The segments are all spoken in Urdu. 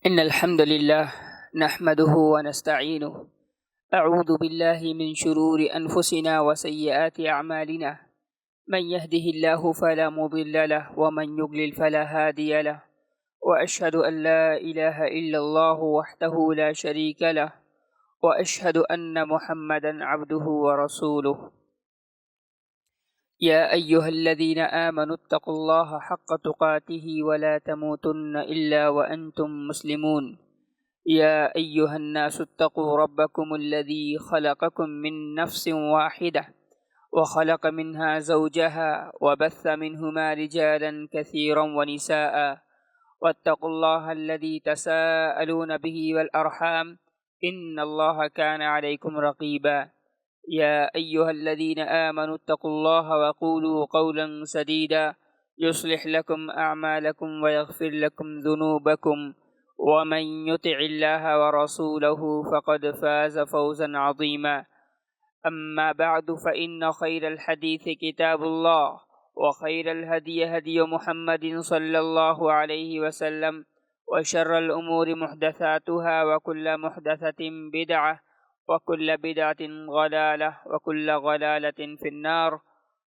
إن الحمد لله نحمده ونستعينه. أعوذ بالله من شرور أنفسنا وسيئات أعمالنا. من يهده الله فلا مضل له ومن يضلل فلا هادي له، وأشهد أن لا إله إلا الله وحده لا شريك له، وأشهد أن محمدا عبده ورسوله. يا أيها الذين آمنوا اتقوا الله حق تقاته ولا تموتن إلا وأنتم مسلمون. يا أيها الناس اتقوا ربكم الذي خلقكم من نفس واحدة وخلق منها زوجها وبث منهما رجالا كثيرا ونساء، واتقوا الله الذي تساءلون به والأرحام إن الله كان عليكم رقيبا. يا أيها الذين آمنوا اتقوا الله وقولوا قولا سديدا يصلح لكم أعمالكم ويغفر لكم ذنوبكم، ومن يطع الله ورسوله فقد فاز فوزا عظيما. أما بعد، فإن خير الحديث كتاب الله، وخير الهدي هدي محمد صلى الله عليه وسلم، وشر الأمور محدثاتها، وكل محدثة بدعة، وكل بدعة ضلالة، وكل ضلالة في النار.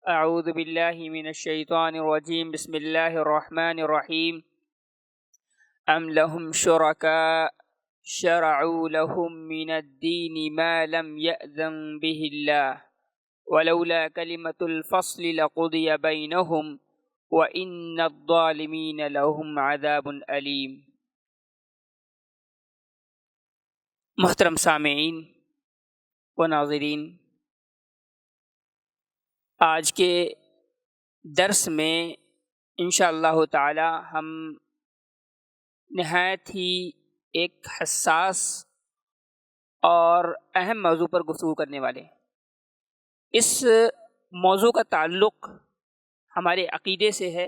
أعوذ بالله من الشيطان الرجيم. بسم الله الرحمن الرحيم. أم لهم شركاء شرعوا لهم من الدين ما لم يأذن به الله ولولا كلمة الفصل لقضي بينهم وإن الظالمين لهم عذاب أليم. محترم سامعین و ناظرین، آج کے درس میں انشاءاللہ تعالی ہم نہایت ہی ایک حساس اور اہم موضوع پر گفتگو کرنے والے ہیں۔ اس موضوع کا تعلق ہمارے عقیدے سے ہے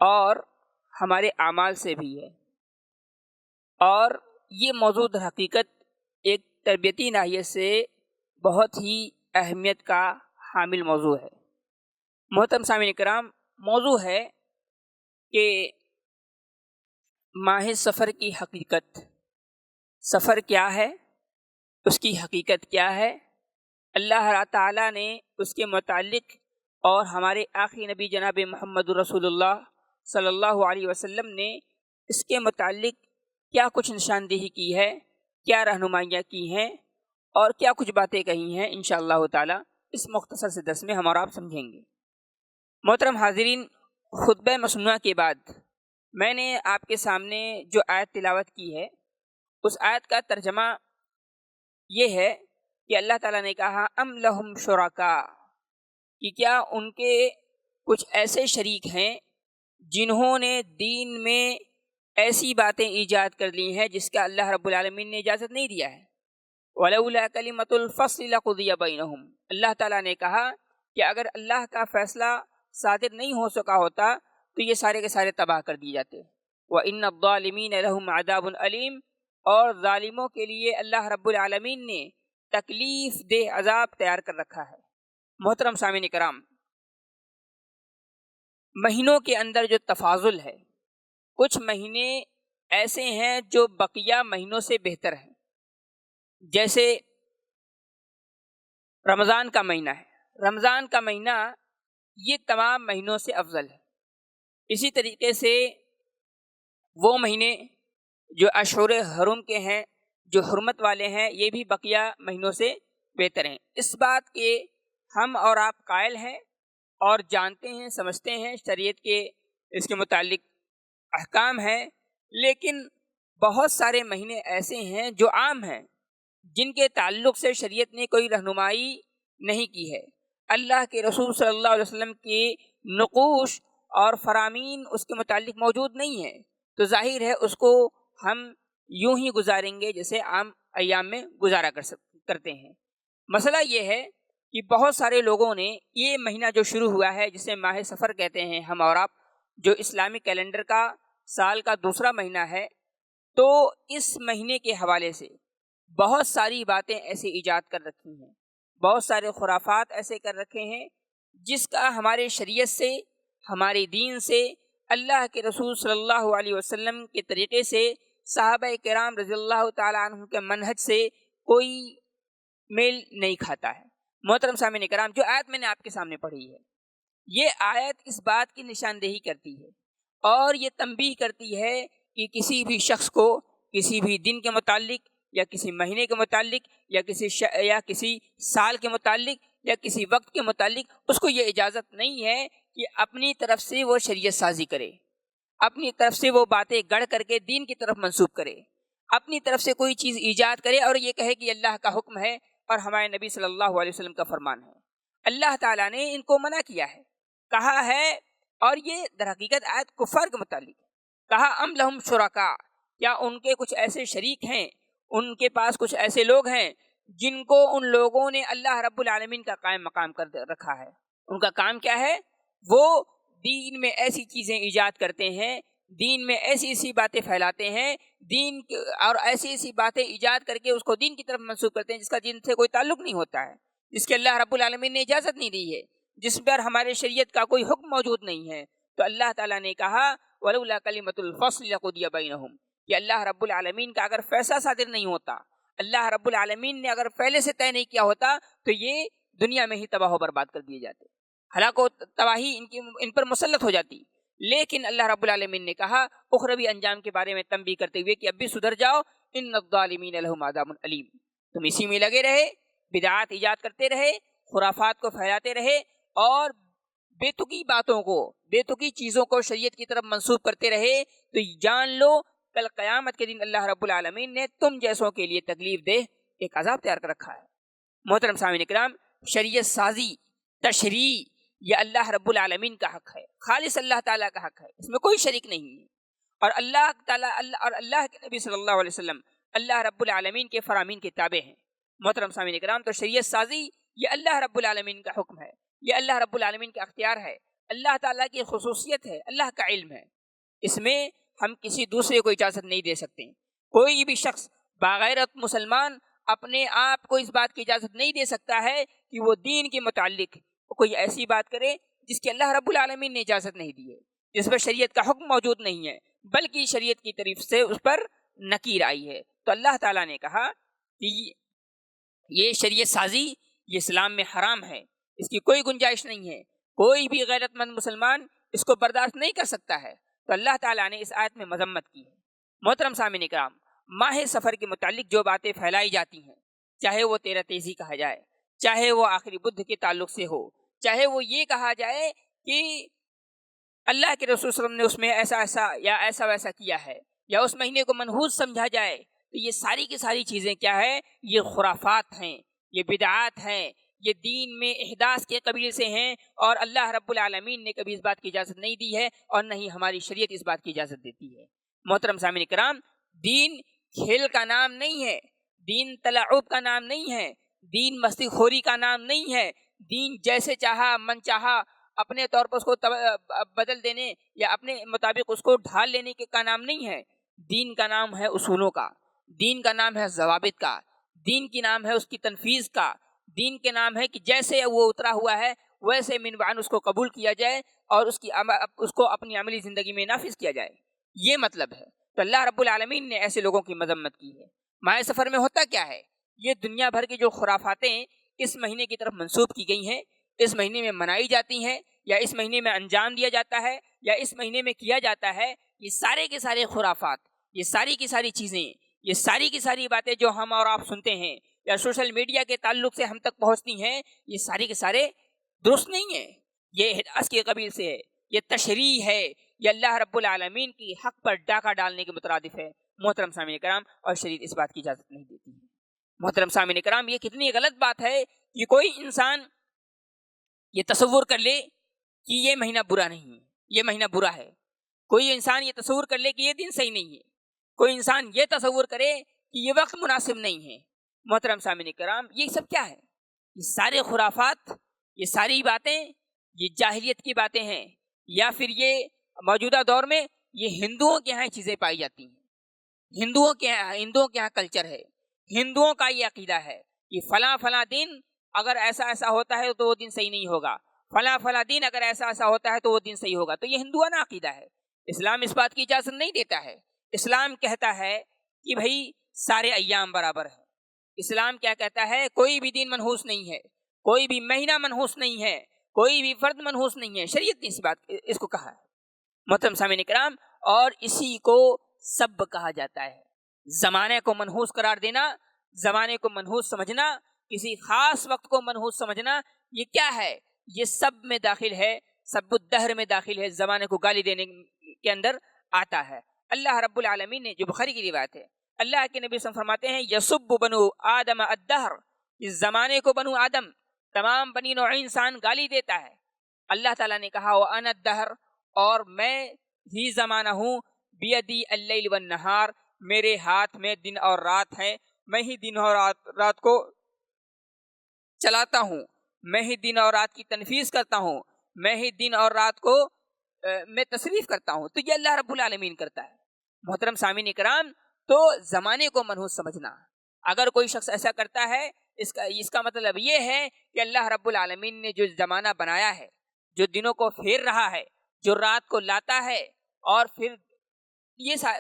اور ہمارے اعمال سے بھی ہے، اور یہ موضوع در حقیقت ایک تربیتی ناحیے سے بہت ہی اہمیت کا حامل موضوع ہے۔ محترم سامعین کرام، موضوع ہے کہ ماہ سفر کی حقیقت، سفر کیا ہے، اس کی حقیقت کیا ہے، اللہ تعالیٰ نے اس کے متعلق اور ہمارے آخری نبی جناب محمد رسول اللہ صلی اللہ علیہ وسلم نے اس کے متعلق کیا کچھ نشاندہی کی ہے، کیا رہنمائیاں کی ہیں اور کیا کچھ باتیں کہی ہیں، انشاءاللہ تعالی اس مختصر سے درس میں ہم اور آپ سمجھیں گے۔ محترم حاضرین، خطبہ مسنونہ کے بعد میں نے آپ کے سامنے جو آیت تلاوت کی ہے، اس آیت کا ترجمہ یہ ہے کہ اللہ تعالیٰ نے کہا ام لہم شرکاء، کہ کیا ان کے کچھ ایسے شریک ہیں جنہوں نے دین میں ایسی باتیں ایجاد کر لی ہیں جس کا اللہ رب العالمین نے اجازت نہیں دیا ہے۔ وَلَوْلَا كَلِمَةُ الْفَصْلِ لَقُضِيَ بَيْنَهُمْ، اللہ تعالیٰ نے کہا کہ اگر اللہ کا فیصلہ صادر نہیں ہو سکا ہوتا تو یہ سارے کے سارے تباہ کر دیے جاتے۔ وَإِنَّ الظَّالِمِينَ لَهُمْ عَذَابٌ أَلِيمٌ، اور ظالموں کے لیے اللہ رب العالمین نے تکلیف دہ عذاب تیار کر رکھا ہے۔ محترم سامعین کرام، مہینوں کے اندر جو تفاضل ہے، کچھ مہینے ایسے ہیں جو بقیہ مہینوں سے بہتر ہیں، جیسے رمضان کا مہینہ ہے۔ رمضان کا مہینہ یہ تمام مہینوں سے افضل ہے۔ اسی طریقے سے وہ مہینے جو اشہر حرم کے ہیں، جو حرمت والے ہیں، یہ بھی بقیہ مہینوں سے بہتر ہیں۔ اس بات کے ہم اور آپ قائل ہیں اور جانتے ہیں، سمجھتے ہیں، شریعت کے اس کے متعلق احکام ہیں، لیکن بہت سارے مہینے ایسے ہیں جو عام ہیں، جن کے تعلق سے شریعت نے کوئی رہنمائی نہیں کی ہے۔ اللہ کے رسول صلی اللہ علیہ وسلم کی نقوش اور فرامین اس کے متعلق موجود نہیں ہیں، تو ظاہر ہے اس کو ہم یوں ہی گزاریں گے جیسے عام ایام میں گزارا کرتے ہیں۔ مسئلہ یہ ہے کہ بہت سارے لوگوں نے یہ مہینہ جو شروع ہوا ہے، جسے ماہ سفر کہتے ہیں ہم اور آپ، جو اسلامی کیلنڈر کا سال کا دوسرا مہینہ ہے، تو اس مہینے کے حوالے سے بہت ساری باتیں ایسے ایجاد کر رکھی ہیں، بہت سارے خرافات ایسے کر رکھے ہیں جس کا ہمارے شریعت سے، ہمارے دین سے، اللہ کے رسول صلی اللہ علیہ وسلم کے طریقے سے صحابہ کرام رضی اللہ تعالیٰ عنہ کے منہج سے کوئی میل نہیں کھاتا ہے۔ محترم سامعین کرام، جو آیت میں نے آپ کے سامنے پڑھی ہے، یہ آیت اس بات کی نشاندہی کرتی ہے اور یہ تنبیہ کرتی ہے کہ کسی بھی شخص کو کسی بھی دن کے متعلق یا کسی مہینے کے متعلق یا کسی سال کے متعلق یا کسی وقت کے متعلق اس کو یہ اجازت نہیں ہے کہ اپنی طرف سے وہ شریعت سازی کرے، اپنی طرف سے وہ باتیں گڑھ کر کے دین کی طرف منسوب کرے، اپنی طرف سے کوئی چیز ایجاد کرے اور یہ کہے کہ اللہ کا حکم ہے اور ہمارے نبی صلی اللہ علیہ وسلم کا فرمان ہے۔ اللہ تعالیٰ نے ان کو منع کیا ہے، کہا ہے، اور یہ در حقیقت آیت کفار کے متعلق ہے۔ کہا ام لہم شرکاء، کیا ان کے کچھ ایسے شریک ہیں، ان کے پاس کچھ ایسے لوگ ہیں جن کو ان لوگوں نے اللہ رب العالمین کا قائم مقام کر رکھا ہے۔ ان کا کام کیا ہے؟ وہ دین میں ایسی چیزیں ایجاد کرتے ہیں، دین میں ایسی ایسی باتیں پھیلاتے ہیں، اور ایسی ایسی باتیں ایجاد کر کے اس کو دین کی طرف منسوخ کرتے ہیں جس کا دین سے کوئی تعلق نہیں ہوتا ہے، جس کے اللہ رب العالمین نے اجازت نہیں دی ہے، جس پر ہمارے شریعت کا کوئی حکم موجود نہیں ہے۔ تو اللہ تعالیٰ نے کہا وَلَوْلَا كَلِمَةُ الْفَصْلِ لَقُضِيَ بَيْنَهُمْ، کہ اللہ رب العالمین کا اگر فیصلہ صادر نہیں ہوتا، اللہ رب العالمین نے اگر پہلے سے طے نہیں کیا ہوتا تو یہ دنیا میں ہی تباہ و برباد کر دیے جاتے، ہلاک و تباہی ان پر مسلط ہو جاتی۔ لیکن اللہ رب العالمین نے کہا اخروی انجام کے بارے میں تنبیہ کرتے ہوئے کہ اب بھی سدھر جاؤ، ان الظالمین لہم عذاب علیم، تم اسی میں لگے رہے، بدعات ایجاد کرتے رہے، خرافات کو پھیلاتے رہے اور بے تکی باتوں کو، بے تکی چیزوں کو شریعت کی طرف منسوب کرتے رہے، تو جان لو کل قیامت کے دن اللہ رب العالمین نے تم جیسوں کے لیے تکلیف دہ ایک عذاب تیار کر رکھا ہے۔ محترم سامعین کرام، شریعت سازی، تشریع، یہ اللہ رب العالمین کا حق ہے، خالص اللہ تعالیٰ کا حق ہے، اس میں کوئی شریک نہیں ہے، اور اللہ تعالیٰ اور اللہ کے نبی صلی اللہ علیہ وسلم اللہ رب العالمین کے فرامین کے تابع ہیں۔ محترم سامعین کرام، تو شریعت سازی یہ اللہ رب العالمین کا حکم ہے، یہ اللہ رب العالمین کا اختیار ہے، اللہ تعالیٰ کی خصوصیت ہے، اللہ کا علم ہے، اس میں ہم کسی دوسرے کو اجازت نہیں دے سکتے۔ کوئی بھی شخص باغیرت مسلمان اپنے آپ کو اس بات کی اجازت نہیں دے سکتا ہے کہ وہ دین کے متعلق کوئی ایسی بات کرے جس کی اللہ رب العالمین نے اجازت نہیں دی ہے، جس پر شریعت کا حکم موجود نہیں ہے، بلکہ شریعت کی طرف سے اس پر نکیر آئی ہے۔ تو اللہ تعالیٰ نے کہا کہ یہ شریعت سازی یہ اسلام میں حرام ہے، اس کی کوئی گنجائش نہیں ہے، کوئی بھی غیرت مند مسلمان اس کو برداشت نہیں کر سکتا ہے۔ تو اللہ تعالیٰ نے اس آیت میں مذمت کی ہے۔ محترم سامعین کرام، ماہ سفر کے متعلق جو باتیں پھیلائی جاتی ہیں، چاہے وہ تیرہ تیزی کہا جائے، چاہے وہ آخری بدھ کے تعلق سے ہو، چاہے وہ یہ کہا جائے کہ اللہ کے رسول صلی اللہ علیہ وسلم نے اس میں ایسا ایسا یا ایسا ویسا کیا ہے، یا اس مہینے کو منحوس سمجھا جائے، تو یہ ساری کی ساری چیزیں کیا ہے؟ یہ خرافات ہیں، یہ بدعات ہیں، یہ دین میں احداث کے قبیل سے ہیں، اور اللہ رب العالمین نے کبھی اس بات کی اجازت نہیں دی ہے اور نہ ہی ہماری شریعت اس بات کی اجازت دیتی ہے۔ محترم سامعین کرام، دین کھیل کا نام نہیں ہے، دین تلاعب کا نام نہیں ہے، دین مستی خوری کا نام نہیں ہے، دین جیسے چاہا من چاہا اپنے طور پر اس کو بدل دینے یا اپنے مطابق اس کو ڈھال لینے کا نام نہیں ہے۔ دین کا نام ہے اصولوں کا، دین کا نام ہے ضوابط کا، دین کی نام ہے اس کی تنفیذ کا، دین کے نام ہے کہ جیسے وہ اترا ہوا ہے ویسے منوعاً اس کو قبول کیا جائے اور اس کو اپنی عملی زندگی میں نافذ کیا جائے، یہ مطلب ہے۔ تو اللہ رب العالمین نے ایسے لوگوں کی مذمت کی ہے۔ ماہ سفر میں ہوتا کیا ہے؟ یہ دنیا بھر کی جو خرافاتیں اس مہینے کی طرف منسوب کی گئی ہیں، اس مہینے میں منائی جاتی ہیں، یا اس مہینے میں انجام دیا جاتا ہے، یا اس مہینے میں کیا جاتا ہے، یہ سارے کے سارے خرافات، یہ ساری کی ساری چیزیں، یہ ساری کی ساری باتیں جو ہم اور آپ سنتے ہیں یا سوشل میڈیا کے تعلق سے ہم تک پہنچتی ہیں، یہ سارے کے سارے درست نہیں ہیں، یہ احداث کے قبیل سے ہے، یہ تشریع ہے، یہ اللہ رب العالمین کی حق پر ڈاکہ ڈالنے کے مترادف ہے۔ محترم سامعین کرام، اور شریعت اس بات کی اجازت نہیں دیتی ہے۔ محترم سامعین کرام، یہ کتنی غلط بات ہے کہ کوئی انسان یہ تصور کر لے کہ یہ مہینہ برا نہیں ہے، یہ مہینہ برا ہے، کوئی انسان یہ تصور کر لے کہ یہ دن صحیح نہیں ہے، کوئی انسان یہ تصور کرے کہ یہ وقت مناسب نہیں ہے۔ محترم سامعین کرام، یہ سب کیا ہے؟ یہ سارے خرافات، یہ ساری باتیں، یہ جاہلیت کی باتیں ہیں، یا پھر یہ موجودہ دور میں یہ ہندوؤں کے ہاں چیزیں پائی جاتی ہیں، ہندوؤں کے ہاں کلچر ہے، ہندوؤں کا یہ عقیدہ ہے کہ فلاں فلاں دن اگر ایسا ایسا ہوتا ہے تو وہ دن صحیح نہیں ہوگا، فلاں فلاں دن اگر ایسا ایسا ہوتا ہے تو وہ دن صحیح ہوگا۔ تو یہ ہندوانہ عقیدہ ہے، اسلام اس بات کی اجازت نہیں دیتا ہے اسلام کہتا ہے کہ بھائی سارے ایام برابر ہیں. اسلام کیا کہتا ہے؟ کوئی بھی دن منحوس نہیں ہے، کوئی بھی مہینہ منحوس نہیں ہے، کوئی بھی فرد منحوس نہیں ہے. شریعت نے اس کو کہا ہے. محترم سامعین کرام، اور اسی کو سب کہا جاتا ہے. زمانے کو منحوس قرار دینا، زمانے کو منحوس سمجھنا، کسی خاص وقت کو منحوس سمجھنا، یہ کیا ہے؟ یہ سب میں داخل ہے، سب الدہر میں داخل ہے، زمانے کو گالی دینے کے اندر آتا ہے. اللہ رب العالمین نے، جو بخاری کی روایت ہے، اللہ کے نبی صلی اللہ علیہ وسلم فرماتے ہیں یسب بنو آدم الدہر، اس زمانے کو بنو آدم، تمام بنی نوع انسان گالی دیتا ہے. اللہ تعالیٰ نے کہا وَأَنَا الدَّهْرُ، اور میں ہی زمانہ ہوں، بیدی اللیل والنہار، میرے ہاتھ میں دن اور رات ہے، میں ہی دن اور رات کو چلاتا ہوں، میں ہی دن اور رات کی تنفیذ کرتا ہوں، میں ہی دن اور رات کو میں تصریف کرتا ہوں. تو یہ اللہ رب العالمین کرتا ہے. محترم سامعین کرام، تو زمانے کو منحوس سمجھنا، اگر کوئی شخص ایسا کرتا ہے، اس کا مطلب یہ ہے کہ اللہ رب العالمین نے جو زمانہ بنایا ہے، جو دنوں کو پھیر رہا ہے، جو رات کو لاتا ہے، اور پھر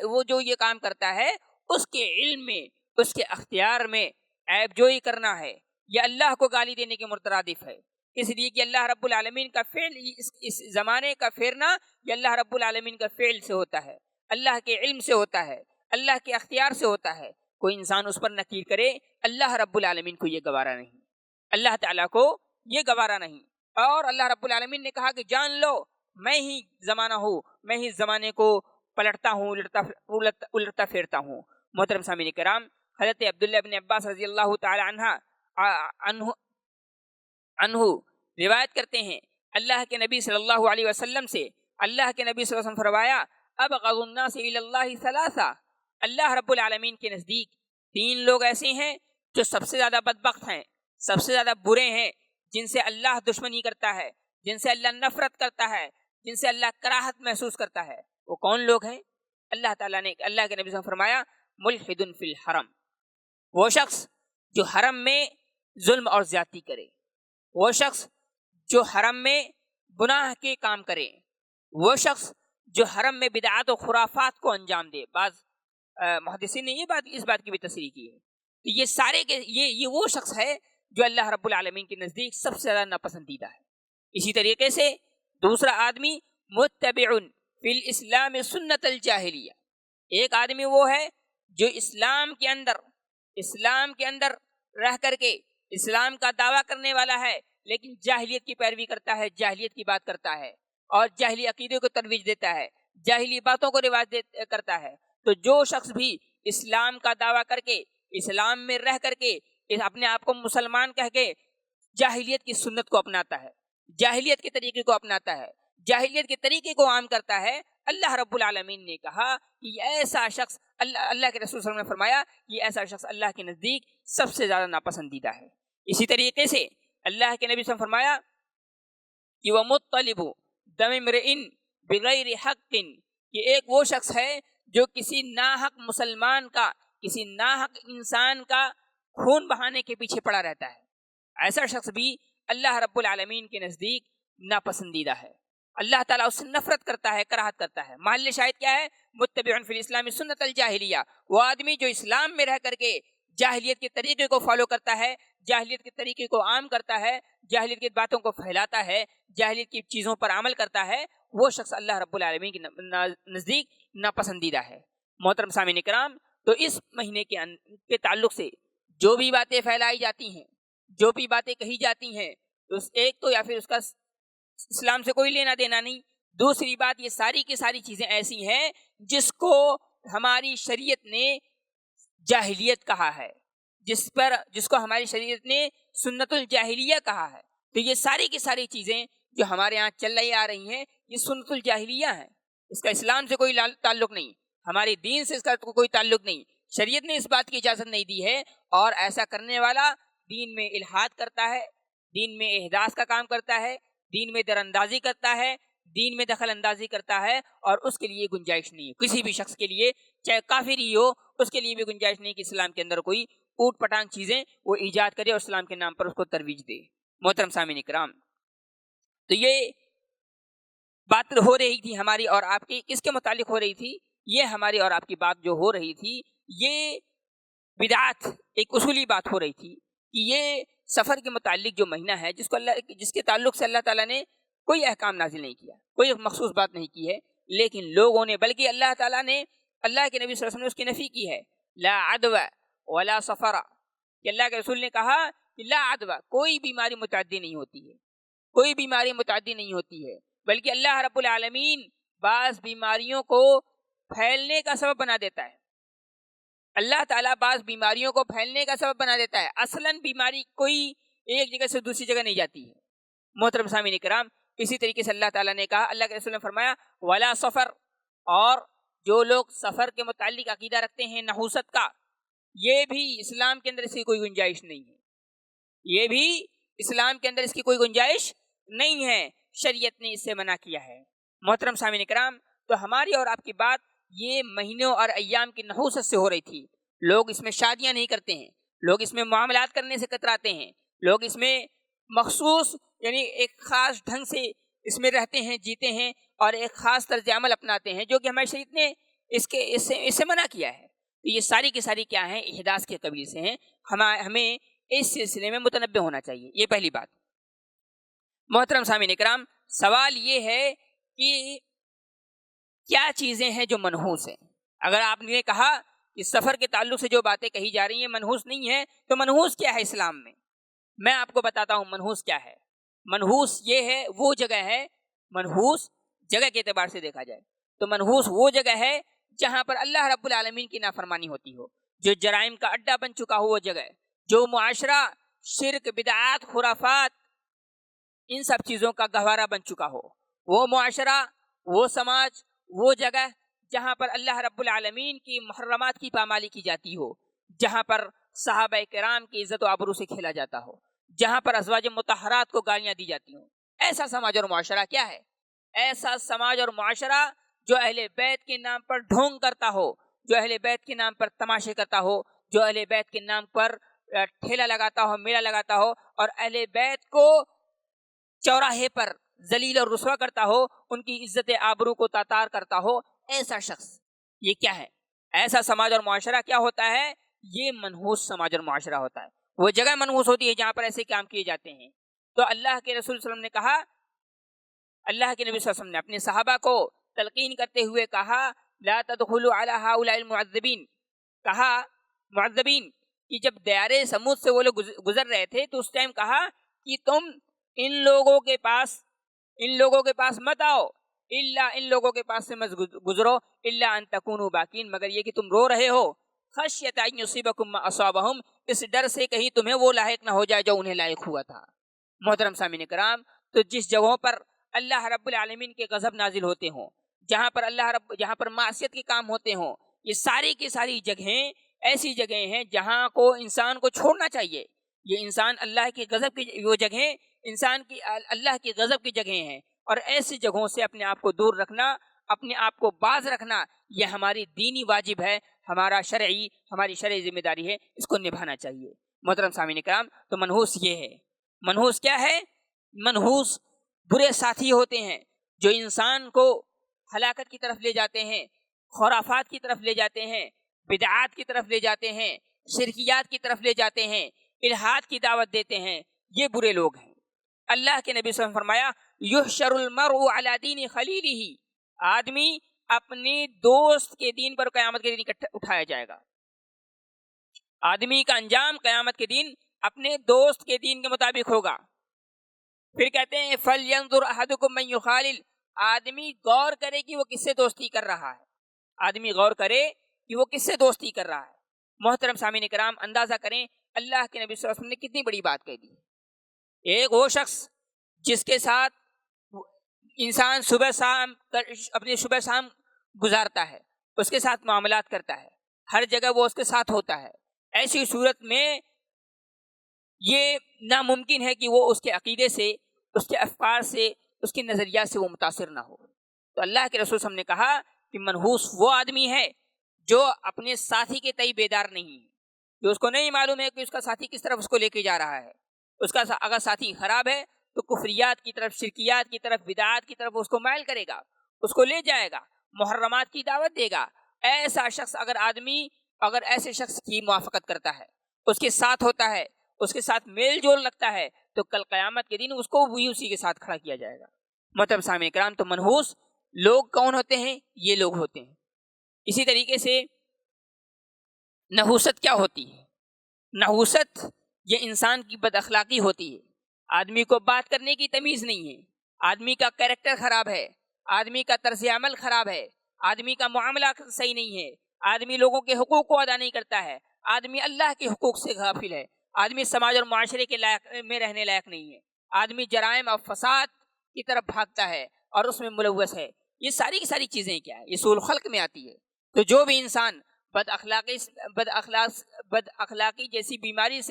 وہ جو یہ کام کرتا ہے، اس کے علم میں، اس کے اختیار میں عیب جوئی کرنا ہے، یہ اللہ کو گالی دینے کے مترادف ہے. اس لیے کہ اللہ رب العالمین کا فعل، اس زمانے کا پھیرنا، یہ اللہ رب العالمین کا فعل سے ہوتا ہے، اللہ کے علم سے ہوتا ہے، اللہ کے اختیار سے ہوتا ہے. کوئی انسان اس پر نکیر کرے، اللہ رب العالمین کو یہ گوارا نہیں، اللہ تعالیٰ کو یہ گوارا نہیں. اور اللہ رب العالمین نے کہا کہ جان لو میں ہی زمانہ ہوں، میں ہی زمانے کو پلٹتا ہوں، الٹتا پھیرتا ہوں. محترم سامعین کرام، حضرت عبداللہ بن عباس رضی اللہ تعالی عنہ روایت کرتے ہیں، اللہ کے نبی صلی اللہ علیہ وسلم سے، اللہ کے نبی صلی اللہ علیہ وسلم فرمایا ابغض الناس الی اللہ ثلاثہ، اللہ رب العالمین کے نزدیک 3 لوگ ایسے ہیں جو سب سے زیادہ بدبخت ہیں، سب سے زیادہ برے ہیں، جن سے اللہ دشمنی کرتا ہے، جن سے اللہ نفرت کرتا ہے، جن سے اللہ کراہت محسوس کرتا ہے. وہ کون لوگ ہیں؟ اللہ تعالیٰ نے، اللہ کے نبی صلی اللہ علیہ وسلم فرمایا ملحد فی الحرم، وہ شخص جو حرم میں ظلم اور زیادتی کرے، وہ شخص جو حرم میں گناہ کے کام کرے، وہ شخص جو حرم میں بدعات و خرافات کو انجام دے. بعض محدثین نے اس بات کی بھی تصریح کی ہے. تو یہ سارے کے یہ وہ شخص ہے جو اللہ رب العالمین کے نزدیک سب سے زیادہ ناپسندیدہ ہے. اسی طریقے سے دوسرا آدمی متبع فی الاسلام سنت الجاہلیہ، ایک آدمی وہ ہے جو اسلام کے اندر رہ کر کے اسلام کا دعویٰ کرنے والا ہے، لیکن جاہلیت کی پیروی کرتا ہے، جاہلیت کی بات کرتا ہے، اور جاہلی عقیدے کو ترویج دیتا ہے، جاہلی باتوں کو رواج کرتا ہے. تو جو شخص بھی اسلام کا دعویٰ کر کے، اسلام میں رہ کر کے، اپنے آپ کو مسلمان کہہ کے جاہلیت کی سنت کو اپناتا ہے، جاہلیت کے طریقے کو اپناتا ہے، جاہلیت کے طریقے کو عام کرتا ہے، اللہ رب العالمین نے کہا کہ ایسا شخص، اللہ کے رسول صلی اللہ علیہ وسلم نے فرمایا کہ ایسا شخص اللہ کے نزدیک سب سے زیادہ ناپسندیدہ ہے. اسی طریقے سے اللہ کے نبی صلی اللہ علیہ وسلم فرمایا کہ وہ مطلب دم امرئ بغیر حق، کہ ایک وہ شخص ہے جو کسی ناحق مسلمان کا، کسی ناحق انسان کا خون بہانے کے پیچھے پڑا رہتا ہے. ایسا شخص بھی اللہ رب العالمین کے نزدیک ناپسندیدہ ہے، اللہ تعالیٰ اس سے نفرت کرتا ہے، کراہت کرتا ہے. محل شاہد کیا ہے؟ متبع فی الاسلام سنت الجاہلیہ، وہ آدمی جو اسلام میں رہ کر کے جاہلیت کے طریقے کو فالو کرتا ہے، جاہلیت کے طریقے کو عام کرتا ہے، جاہلیت کی باتوں کو پھیلاتا ہے، جاہلیت کی چیزوں پر عمل کرتا ہے، وہ شخص اللہ رب العالمین کے نزدیک ناپسندیدہ ہے. محترم سامعین کرام، تو اس مہینے کے تعلق سے جو بھی باتیں پھیلائی جاتی ہیں، جو بھی باتیں کہی جاتی ہیں، ایک تو یا پھر اس کا اسلام سے کوئی لینا دینا نہیں. دوسری بات، یہ ساری کی ساری چیزیں ایسی ہیں جس کو ہماری شریعت نے جاہلیت کہا ہے، جس کو ہماری شریعت نے سنت الجاہلیہ کہا ہے. تو یہ ساری کی ساری چیزیں جو ہمارے ہاں چل رہی آ رہی ہیں، یہ سنت الجاہلیہ ہیں، اس کا اسلام سے کوئی تعلق نہیں، ہماری دین سے اس کا کوئی تعلق نہیں. شریعت نے اس بات کی اجازت نہیں دی ہے، اور ایسا کرنے والا دین میں الحاد کرتا ہے، دین میں احداث کا کام کرتا ہے، دین میں دراندازی کرتا ہے، دین میں دخل اندازی کرتا ہے، اور اس کے لیے گنجائش نہیں ہے. کسی بھی شخص کے لیے، چاہے کافر ہی ہو، اس کے لیے بھی گنجائش نہیں کہ اسلام کے اندر کوئی اوٹ پٹانگ چیزیں وہ ایجاد کرے اور اسلام کے نام پر اس کو ترویج دے. محترم سامعین کرام، تو یہ بات ہو رہی تھی ہماری اور آپ کی، کس کے متعلق ہو رہی تھی؟ یہ ہماری اور آپ کی بات جو ہو رہی تھی یہ بدعت ایک اصولی بات ہو رہی تھی کہ یہ سفر کے متعلق جو مہینہ ہے جس کے تعلق سے اللہ تعالیٰ نے کوئی احکام نازل نہیں کیا، کوئی مخصوص بات نہیں کی ہے، لیکن لوگوں نے، بلکہ اللہ تعالیٰ نے، اللہ کے نبی صلی اللہ علیہ وسلم نے اس کی نفی کی ہے، لا عدوى ولا سفر، کہ اللہ کے رسول نے کہا کہ لا عدوى، کوئی بیماری متعدی نہیں ہوتی ہے، کوئی بیماری متعدی نہیں ہوتی ہے، بلکہ اللہ رب العالمین بعض بیماریوں کو پھیلنے کا سبب بنا دیتا ہے، اللہ تعالیٰ بعض بیماریوں کو پھیلنے کا سبب بنا دیتا ہے۔ اصلاً بیماری کوئی ایک جگہ سے دوسری جگہ نہیں جاتی ہے۔ محترم سامعین کرام، اسی طریقے سے اللہ تعالیٰ نے کہا، اللہ کے رسول نے فرمایا ولا سفر، اور جو لوگ سفر کے متعلق عقیدہ رکھتے ہیں نحوست کا، یہ بھی اسلام کے اندر اس کی کوئی گنجائش نہیں ہے، یہ بھی اسلام کے اندر اس کی کوئی گنجائش نہیں ہے، شریعت نے اس سے منع کیا ہے۔ محترم سامعین کرام، تو ہماری اور آپ کی بات یہ مہینوں اور ایام کی نحوست سے ہو رہی تھی۔ لوگ اس میں شادیاں نہیں کرتے ہیں، لوگ اس میں معاملات کرنے سے کتراتے ہیں، لوگ اس میں مخصوص یعنی ایک خاص ڈھنگ سے اس میں رہتے ہیں، جیتے ہیں، اور ایک خاص طرز عمل اپناتے ہیں جو کہ ہماری شریعت نے اس سے منع کیا ہے۔ تو یہ ساری کی ساری کیا ہیں؟ احداث کے قبیل سے ہیں، ہمیں اس سلسلے میں متنبہ ہونا چاہیے، یہ پہلی بات۔ محترم سامعین کرام، سوال یہ ہے کہ کیا چیزیں ہیں جو منحوس ہیں؟ اگر آپ نے کہا کہ سفر کے تعلق سے جو باتیں کہی جا رہی ہیں منحوس نہیں ہے، تو منحوس کیا ہے اسلام میں؟ میں آپ کو بتاتا ہوں منحوس کیا ہے۔ منحوس یہ ہے، وہ جگہ ہے، منحوس جگہ کے اعتبار سے دیکھا جائے تو منحوس وہ جگہ ہے جہاں پر اللہ رب العالمین کی نافرمانی ہوتی ہو، جو جرائم کا اڈا بن چکا ہو، وہ جگہ، جو معاشرہ شرک، بدعات، خرافات، ان سب چیزوں کا گہوارہ بن چکا ہو، وہ معاشرہ، وہ سماج، وہ جگہ جہاں پر اللہ رب العالمین کی محرمات کی پامالی کی جاتی ہو، جہاں پر صحابہ کرام کی عزت و آبرو سے کھیلا جاتا ہو، جہاں پر ازواج مطہرات کو گالیاں دی جاتی ہوں، ایسا سماج اور معاشرہ کیا ہے؟ ایسا سماج اور معاشرہ جو اہل بیت کے نام پر ڈھونگ کرتا ہو، جو اہل بیت کے نام پر تماشے کرتا ہو، جو اہل بیت کے نام پر ٹھیلا لگاتا ہو، میلہ لگاتا ہو، اور اہل بیت کو چوراہے پر ذلیل اور رسوا کرتا ہو، ان کی عزت آبرو کو تاتار کرتا ہو، ایسا شخص، یہ کیا ہے؟ ایسا سماج اور معاشرہ کیا ہوتا ہے؟ یہ منحوس سماج اور معاشرہ ہوتا ہے، وہ جگہ منحوس ہوتی ہے جہاں پر ایسے کام کیے جاتے ہیں۔ تو اللہ کے رسول صلی اللہ علیہ وسلم نے کہا، اللہ کے نبی صلی اللہ علیہ وسلم نے اپنے صحابہ کو تلقین کرتے ہوئے کہا لا تدخلوا علی هؤلاء المعذبین، کہا معذبین، کہ جب دیار سمود سے وہ لوگ گزر رہے تھے تو اس ٹائم کہا کہ تم ان لوگوں کے پاس مت آؤ، ان لوگوں کے پاس سے مت گزرو، الا ان تکونوا باکین، مگر یہ کہ تم رو رہے ہو، خشیۃ ان یصیبکم ما اصابہم، اس ڈر سے کہیں تمہیں وہ لاحق نہ ہو جائے جو انہیں لاحق ہوا تھا۔ محترم سامعین کرام، تو جس جگہوں پر اللہ رب العالمین کے غضب نازل ہوتے ہوں، جہاں پر معصیت کے کام ہوتے ہوں، یہ ساری کی ساری جگہیں ایسی جگہیں ہیں جہاں کو انسان کو چھوڑنا چاہیے۔ یہ انسان اللہ کی غضب کی وہ جگہیں انسان کی اللہ کی غضب کی جگہیں ہیں، اور ایسی جگہوں سے اپنے آپ کو دور رکھنا، اپنے آپ کو باز رکھنا، یہ ہماری دینی واجب ہے، ہماری شرعی ذمہ داری ہے، اس کو نبھانا چاہیے۔ محترم سامعین کرام، تو منحوس یہ ہے۔ منحوس کیا ہے؟ منحوس برے ساتھی ہوتے ہیں جو انسان کو ہلاکت کی طرف لے جاتے ہیں، خرافات کی طرف لے جاتے ہیں، بدعات کی طرف لے جاتے ہیں، شرکیات کی طرف لے جاتے ہیں، الحاد کی دعوت دیتے ہیں، یہ برے لوگ ہیں۔ اللہ کے نبی صلی اللہ علیہ وسلم فرمایا یحشر المرء علی دین خلیلہ، آدمی اپنے دوست کے دین پر قیامت کے دن اٹھایا جائے گا، آدمی کا انجام قیامت کے دن اپنے دوست کے دین کے مطابق ہوگا۔ پھر کہتے ہیں فَلْيَنظُرْ أَحَدُكُمْ مَنْ يُخَالِلْ، آدمی غور کرے کہ وہ کس سے دوستی کر رہا ہے، آدمی غور کرے کہ وہ کس سے دوستی کر رہا ہے۔ محترم سامعین کرام، اندازہ کریں اللہ کے نبی صلی اللہ علیہ وسلم نے کتنی بڑی بات کہہ دی۔ ایک وہ شخص جس کے ساتھ انسان اپنی صبح شام گزارتا ہے، اس کے ساتھ معاملات کرتا ہے، ہر جگہ وہ اس کے ساتھ ہوتا ہے، ایسی صورت میں یہ ناممکن ہے کہ وہ اس کے عقیدے سے، اس کے افکار سے، اس کے نظریات سے وہ متاثر نہ ہو۔ تو اللہ کے رسول صلی اللہ علیہ وسلم نے کہا کہ منحوس وہ آدمی ہے جو اپنے ساتھی کے تئیں بیدار نہیں ہے، جو اس کو نہیں معلوم ہے کہ اس کا ساتھی کس طرف اس کو لے کے جا رہا ہے۔ اس کا اگر ساتھی خراب ہے تو کفریات کی طرف، شرکیات کی طرف، بدعات کی طرف اس کو مائل کرے گا، اس کو لے جائے گا، محرمات کی دعوت دے گا، ایسا شخص اگر ایسے شخص کی موافقت کرتا ہے، اس کے ساتھ ہوتا ہے، اس کے ساتھ میل جول رکھتا ہے، تو کل قیامت کے دن اس کو بھی اسی کے ساتھ کھڑا کیا جائے گا۔ محترم سامعین کرام، تو منحوس لوگ کون ہوتے ہیں؟ یہ لوگ ہوتے ہیں۔ اسی طریقے سے نحوست کیا ہوتی ہے؟ نحوست یہ انسان کی بد اخلاقی ہوتی ہے۔ آدمی کو بات کرنے کی تمیز نہیں ہے، آدمی کا کیریکٹر خراب ہے، آدمی کا طرز عمل خراب ہے، آدمی کا معاملہ صحیح نہیں ہے، آدمی لوگوں کے حقوق کو ادا نہیں کرتا ہے، آدمی اللہ کے حقوق سے غافل ہے، آدمی سماج اور معاشرے کے میں رہنے لائق نہیں ہے، آدمی جرائم اور فساد کی طرف بھاگتا ہے اور اس میں ملوث ہے۔ یہ ساری کی ساری چیزیں کیا ہے؟ یہ سوء الخلق میں آتی ہے۔ تو جو بھی انسان بد اخلاقی جیسی بیماری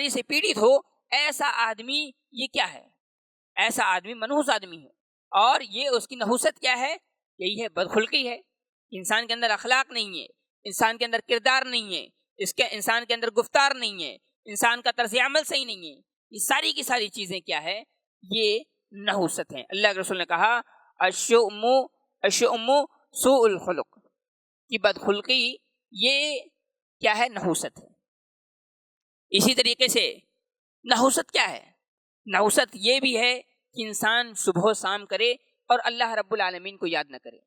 سے پیڑت ہو، ایسا آدمی یہ کیا ہے؟ ایسا آدمی منحوس آدمی ہے۔ اور یہ اس کی نحوست کیا ہے؟ یہی ہے، بدخلقی ہے۔ انسان کے اندر اخلاق نہیں ہے، انسان کے اندر کردار نہیں ہے، انسان کے اندر گفتار نہیں ہے، انسان کا طرز عمل صحیح نہیں ہے۔ یہ ساری کی ساری چیزیں کیا ہے؟ یہ نحوست ہیں۔ اللہ کے رسول نے کہا الشؤم سوء الخلق، کی بدخلقی یہ کیا ہے؟ نحوست ہے۔ اسی طریقے سے نحوست کیا ہے؟ نحوست یہ بھی ہے کہ انسان صبح و شام کرے اور اللہ رب العالمین کو یاد نہ کرے۔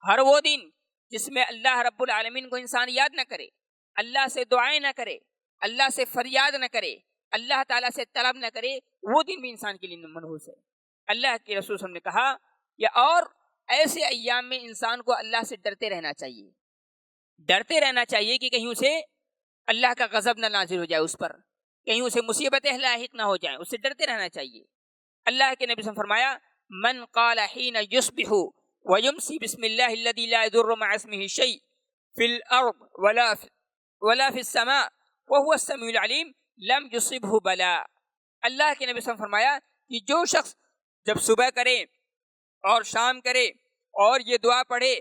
ہر وہ دن جس میں اللہ رب العالمین کو انسان یاد نہ کرے، اللہ سے دعائیں نہ کرے، اللہ سے فریاد نہ کرے، اللہ تعالیٰ سے طلب نہ کرے، وہ دن بھی انسان کے لیے منحوس ہے۔ اللہ کے رسول صلی اللہ علیہ وسلم نے کہا اور ایسے ایام میں انسان کو اللہ سے ڈرتے رہنا چاہیے کہ کہیں اسے اللہ کا غضب نہ نازل ہو جائے، اس پر کہیں اسے مصیبتیں لاحق نہ ہو جائیں، اس سے ڈرتے رہنا چاہیے۔ اللہ کے نبی صلی اللہ علیہ وسلم فرمایا من قال حين يصبح ويمسي بسم الله الذي لا يضر مع اسمه شيء في الارض ولا في السماء وهو السميع العليم لم يصبه بلاء۔ اللہ کے نبی صلی اللہ علیہ وسلم فرمایا کہ جو شخص جب صبح کرے اور شام کرے اور یہ دعا پڑھے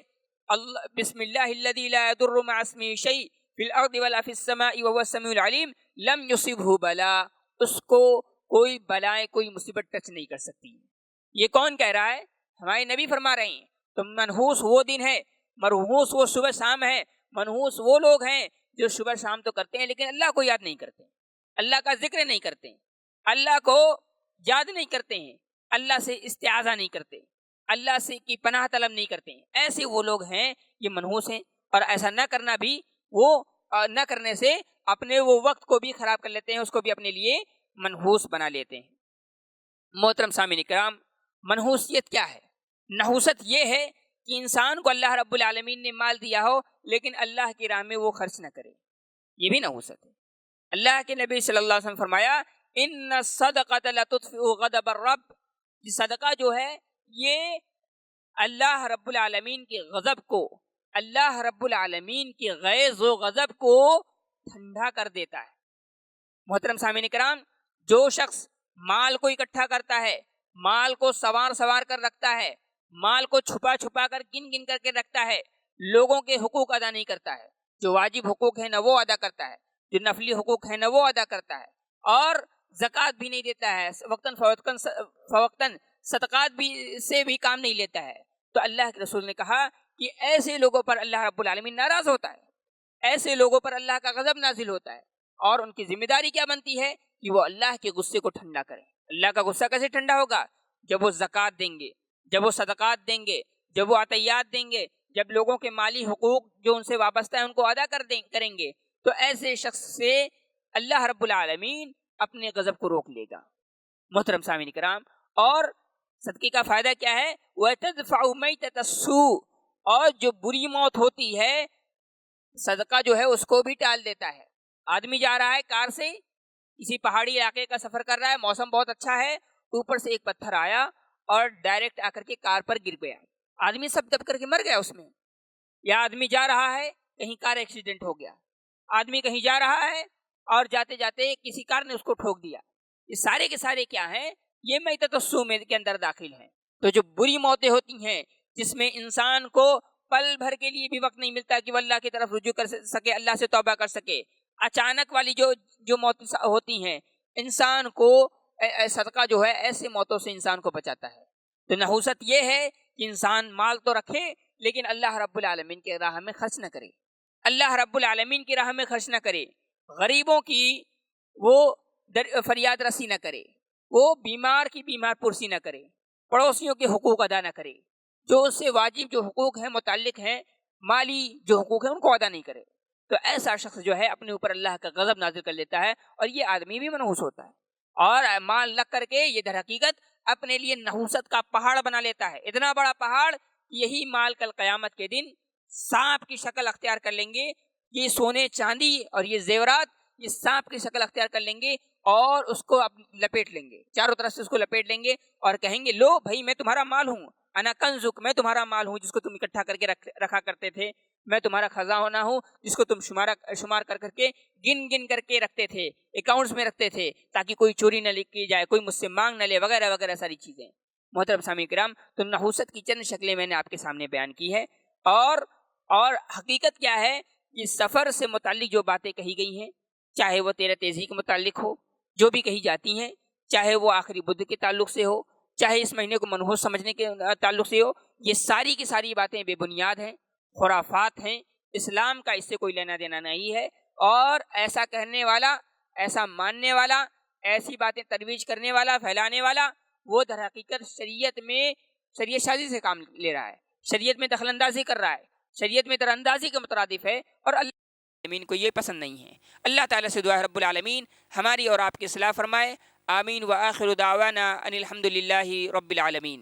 بسم اللہ الذي لا يضر مع اسمه شيء في الارض ولا في السماء وهو السميع العليم لم يصبه بلاء، اس کو کوئی بلائیں، کوئی مصیبت ٹچ نہیں کر سکتی۔ یہ کون کہہ رہا ہے؟ ہمارے نبی فرما رہے ہیں۔ تو منحوس وہ دن ہے، مرحوس وہ صبح شام ہے، منحوس وہ لوگ ہیں جو صبح شام تو کرتے ہیں لیکن اللہ کو یاد نہیں کرتے، اللہ کا ذکر نہیں کرتے، اللہ کو یاد نہیں کرتے ہیں، اللہ سے استعاذہ نہیں کرتے، اللہ سے کی پناہ طلب نہیں کرتے ہیں۔ ایسے وہ لوگ ہیں، یہ منحوس ہیں۔ اور ایسا نہ کرنا بھی، وہ نہ کرنے سے اپنے وہ وقت کو بھی خراب کر لیتے ہیں، اس کو بھی اپنے لیے منحوس بنا لیتے ہیں۔ محترم سامعین کرام، منحوسیت کیا ہے؟ نحوست یہ ہے کہ انسان کو اللہ رب العالمین نے مال دیا ہو لیکن اللہ کی راہ میں وہ خرچ نہ کرے، یہ بھی نحوست ہے۔ اللہ کے نبی صلی اللہ علیہ وسلم فرمایا ان الصدقۃ لتطفئ غضب الرب، یہ صدقہ جو ہے یہ اللہ رب العالمین کے غضب کو، اللہ رب العالمین کے غیظ و غضب کو ٹھنڈا کر دیتا ہے۔ محترم سامعین کرام، جو شخص مال کو اکٹھا کرتا ہے، مال کو سوار کر رکھتا ہے، مال کو چھپا کر گن کر کے رکھتا ہے، لوگوں کے حقوق ادا نہیں کرتا ہے، جو واجب حقوق ہے نہ وہ ادا کرتا ہے، جو نفلی حقوق ہے نہ وہ ادا کرتا ہے، اور زکوٰۃ بھی نہیں دیتا ہے، فوقتاً صدقات بھی سے بھی کام نہیں لیتا ہے، تو اللہ کے رسول نے کہا کہ ایسے لوگوں پر اللہ رب العالمین ناراض ہوتا ہے، ایسے لوگوں پر اللہ کا غضب نازل ہوتا ہے، اور ان کی ذمہ داری کیا بنتی ہے کہ وہ اللہ کے غصے کو ٹھنڈا کریں۔ اللہ کا غصہ کیسے ٹھنڈا ہوگا؟ جب وہ زکوٰۃ دیں گے، جب وہ صدقات دیں گے، جب وہ عطیات دیں گے، جب لوگوں کے مالی حقوق جو ان سے وابستہ ہیں ان کو ادا کریں گے، تو ایسے شخص سے اللہ رب العالمین اپنے غضب کو روک لے گا۔ محترم سامعین کرام، اور صدقے کا فائدہ کیا ہے؟ وَتَدْفَعُ مَيْتَةَ السُّوءِ، اور جو بری موت ہوتی ہے صدقہ جو ہے اس کو بھی ٹال دیتا ہے۔ آدمی جا رہا ہے کار سے، کسی پہاڑی علاقے کا سفر کر رہا ہے، موسم بہت اچھا ہے، اوپر سے ایک پتھر آیا اور ڈائریکٹ آ کر کے کار پر گر گیا، آدمی سب دب کر کے مر گیا اس میں۔ یا آدمی جا رہا ہے، کہیں کار ایکسیڈنٹ ہو گیا، آدمی کہیں جا رہا ہے اور جاتے جاتے کسی کار نے اس کو ٹھوک دیا، یہ سارے کے سارے کیا ہیں؟ یہ میتۃ السوء کے اندر داخل ہیں۔ تو جو بری موتیں ہوتی ہیں جس میں انسان کو پل بھر کے لیے بھی وقت نہیں ملتا کہ وہ اللہ کی طرف رجوع کر سکے، اللہ سے توبہ کر سکے، اچانک والی جو موتیں ہوتی ہیں، انسان کو صدقہ جو ہے ایسے موتوں سے انسان کو بچاتا ہے۔ تو نحوست یہ ہے کہ انسان مال تو رکھے لیکن اللہ رب العالمین کی راہ میں خرچ نہ کرے، اللہ رب العالمین کی راہ میں خرچ نہ کرے، غریبوں کی وہ فریاد رسی نہ کرے، وہ بیمار کی بیمار پرسی نہ کرے، پڑوسیوں کے حقوق ادا نہ کرے، جو اس سے واجب جو حقوق ہیں متعلق ہیں مالی جو حقوق ہیں ان کو ادا نہیں کرے، تو ایسا شخص جو ہے اپنے اوپر اللہ کا غضب نازل کر لیتا ہے، اور یہ آدمی بھی منحوس ہوتا ہے، اور مال لگ کر کے یہ در حقیقت اپنے لیے نحوست کا پہاڑ بنا لیتا ہے، اتنا بڑا پہاڑ، یہی مال کل قیامت کے دن سانپ کی شکل اختیار کر لیں گے، یہ سونے چاندی اور یہ زیورات یہ سانپ کی شکل اختیار کر لیں گے اور اس کو لپیٹ لیں گے، چاروں طرف سے اس کو لپیٹ لیں گے اور کہیں گے لو بھائی میں تمہارا مال ہوں، انا کنزک، میں تمہارا مال ہوں جس کو تم اکٹھا کر کے رکھا کرتے تھے، میں تمہارا خزانہ ہوں جس کو تم شمار کر کے گن کر کے رکھتے تھے، اکاؤنٹس میں رکھتے تھے تاکہ کوئی چوری نہ کی جائے، کوئی مجھ سے مانگ نہ لے، وغیرہ وغیرہ ساری چیزیں۔ محترم سامعین کرام، تو نحوست کی چند شکلیں میں نے آپ کے سامنے بیان کی ہے، اور حقیقت کیا ہے، یہ سفر سے متعلق جو باتیں کہی گئی ہیں، چاہے وہ تیرہ تیزی کے متعلق ہو، جو بھی کہی جاتی ہیں، چاہے وہ آخری بدھ کے تعلق سے ہو، چاہے اس مہینے کو منحوس سمجھنے کے تعلق سے ہو، یہ ساری کی ساری باتیں بے بنیاد ہیں، خرافات ہیں، اسلام کا اس سے کوئی لینا دینا نہیں ہے، اور ایسا کہنے والا، ایسا ماننے والا، ایسی باتیں ترویج کرنے والا، پھیلانے والا، وہ در حقیقت شریعت سازی سے کام لے رہا ہے، شریعت میں دخل اندازی کر رہا ہے، شریعت میں در اندازی کے مترادف ہے، اور اللہ العالمین کو یہ پسند نہیں ہے۔ اللہ تعالیٰ سے دعا ہے رب العالمین ہماری اور آپ کی اصلاح فرمائے، آمین، وآخر دعوانا ان الحمد للہ رب العالمین۔